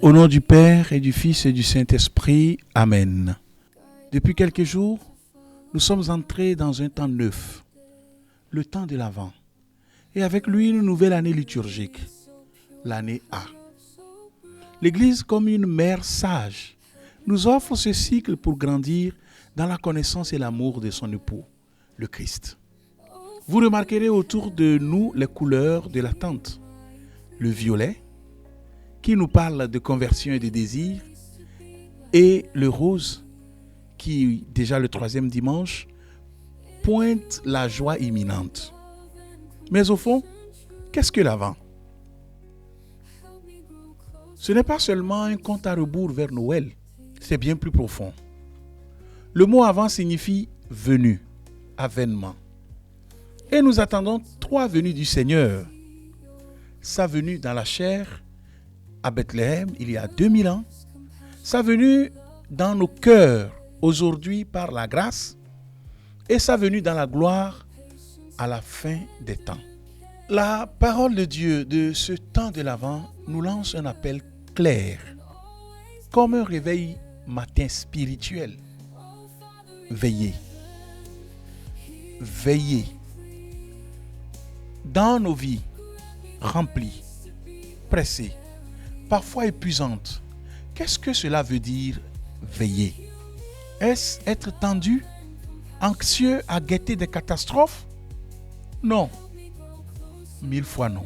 Au nom du Père et du Fils et du Saint-Esprit, Amen. Depuis quelques jours, nous sommes entrés dans un temps neuf, le temps de l'Avent, et avec lui une nouvelle année liturgique, l'année A. L'Église, comme une mère sage, nous offre ce cycle pour grandir dans la connaissance et l'amour de son époux, le Christ. Vous remarquerez autour de nous les couleurs de l'attente. Le violet, qui nous parle de conversion et de désir, et le rose, qui, déjà le 3e dimanche, pointe la joie imminente. Mais au fond, qu'est-ce que l'Avent? Ce n'est pas seulement un compte à rebours vers Noël, c'est bien plus profond. Le mot Avant signifie venu, avènement. Et nous attendons 3 venues du Seigneur. Sa venue dans la chair, à Bethléem, il y a 2000 ans. Sa venue dans nos cœurs, aujourd'hui par la grâce. Et sa venue dans la gloire, à la fin des temps. La parole de Dieu de ce temps de l'Avent nous lance un appel clair, comme un réveil matin spirituel. Veillez. Veillez. Dans nos vies remplies, pressées, parfois épuisantes, qu'est-ce que cela veut dire veiller? Est-ce être tendu, anxieux à guetter des catastrophes? Non. 1000 fois non.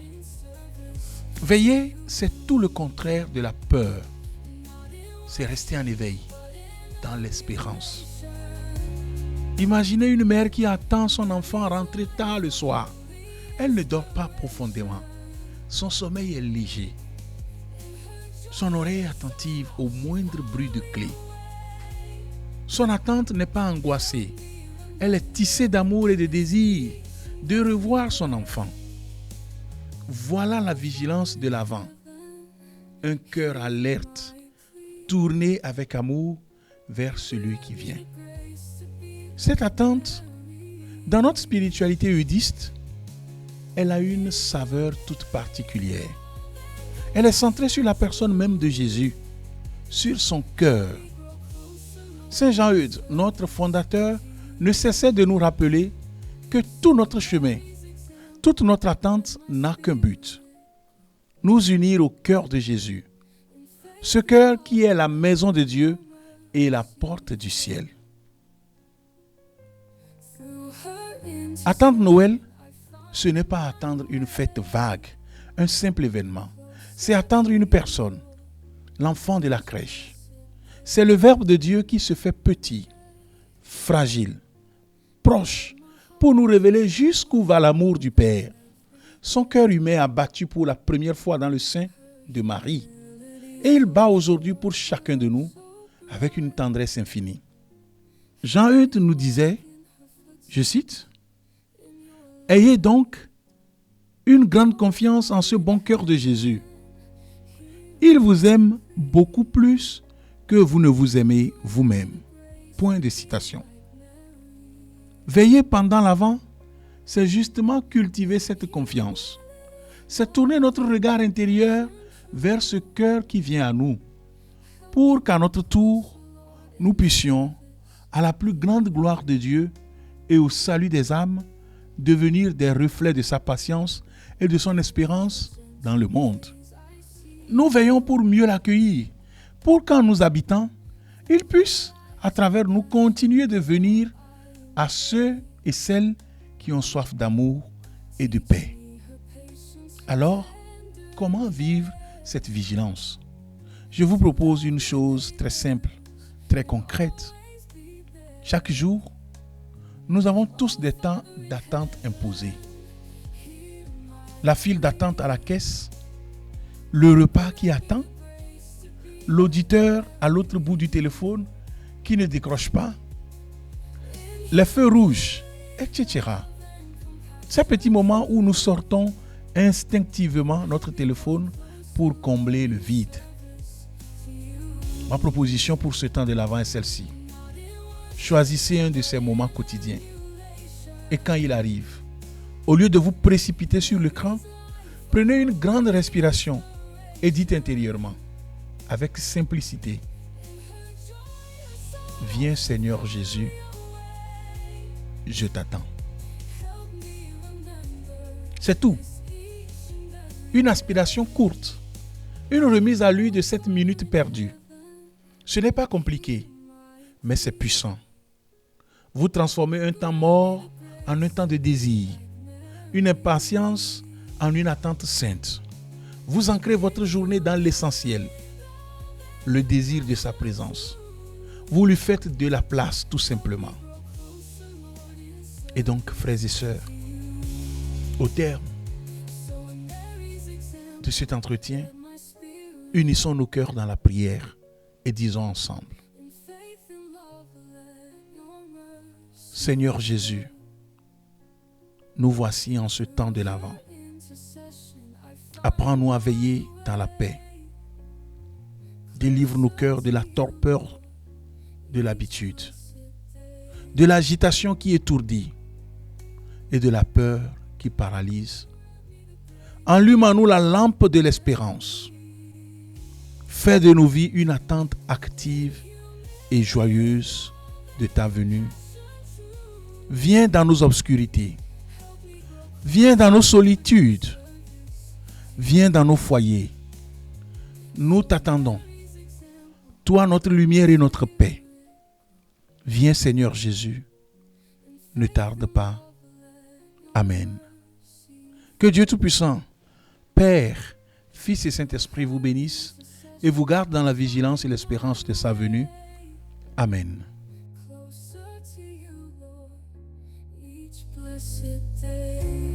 Veiller, c'est tout le contraire de la peur. C'est rester en éveil, dans l'espérance. Imaginez une mère qui attend son enfant rentrer tard le soir. Elle ne dort pas profondément. Son sommeil est léger. Son oreille est attentive au moindre bruit de clé. Son attente n'est pas angoissée. Elle est tissée d'amour et de désir de revoir son enfant. Voilà la vigilance de l'Avent. Un cœur alerte, tourné avec amour vers celui qui vient. Cette attente, dans notre spiritualité eudiste, elle a une saveur toute particulière. Elle est centrée sur la personne même de Jésus, sur son cœur. Saint Jean-Eudes, notre fondateur, ne cessait de nous rappeler que tout notre chemin, toute notre attente n'a qu'un but: nous unir au cœur de Jésus. Ce cœur qui est la maison de Dieu et la porte du ciel. Attendre Noël, ce n'est pas attendre une fête vague, un simple événement. C'est attendre une personne, l'enfant de la crèche. C'est le Verbe de Dieu qui se fait petit, fragile, proche, pour nous révéler jusqu'où va l'amour du Père. Son cœur humain a battu pour la première fois dans le sein de Marie. Et il bat aujourd'hui pour chacun de nous avec une tendresse infinie. Jean-Eudes nous disait, je cite, « Ayez donc une grande confiance en ce bon cœur de Jésus. Il vous aime beaucoup plus que vous ne vous aimez vous-même. » Point de citation. Veiller pendant l'Avent, c'est justement cultiver cette confiance. C'est tourner notre regard intérieur vers ce cœur qui vient à nous, pour qu'à notre tour, nous puissions, à la plus grande gloire de Dieu et au salut des âmes, devenir des reflets de sa patience et de son espérance dans le monde. Nous veillons pour mieux l'accueillir, pour qu'en nous habitant, il puisse, à travers nous, continuer de venir à ceux et celles qui ont soif d'amour et de paix. Alors, comment vivre cette vigilance? Je vous propose une chose très simple, très concrète. Chaque jour, nous avons tous des temps d'attente imposés. La file d'attente à la caisse, le repas qui attend, l'auditeur à l'autre bout du téléphone qui ne décroche pas, les feux rouges, etc. Ces petits moments où nous sortons instinctivement notre téléphone pour combler le vide. Ma proposition pour ce temps de l'Avent est celle-ci. Choisissez un de ces moments quotidiens. Et quand il arrive, au lieu de vous précipiter sur l'écran, prenez une grande respiration et dites intérieurement, avec simplicité, viens Seigneur Jésus, je t'attends. C'est tout. Une aspiration courte, une remise à lui de cette minute perdue. Ce n'est pas compliqué, mais c'est puissant. Vous transformez un temps mort en un temps de désir, une impatience en une attente sainte. Vous ancrez votre journée dans l'essentiel, le désir de sa présence. Vous lui faites de la place tout simplement. Et donc, frères et sœurs, au terme de cet entretien, unissons nos cœurs dans la prière et disons ensemble, Seigneur Jésus, nous voici en ce temps de l'Avent. Apprends-nous à veiller dans la paix. Délivre nos cœurs de la torpeur de l'habitude, de l'agitation qui étourdit et de la peur qui paralyse. Allume en nous la lampe de l'espérance. Fais de nos vies une attente active et joyeuse de ta venue. Viens dans nos obscurités. Viens dans nos solitudes. Viens dans nos foyers. Nous t'attendons. Toi, notre lumière et notre paix. Viens, Seigneur Jésus. Ne tarde pas. Amen. Que Dieu Tout-Puissant, Père, Fils et Saint-Esprit vous bénissent et vous garde dans la vigilance et l'espérance de sa venue. Amen. Closer to you, Lord, each blessed day.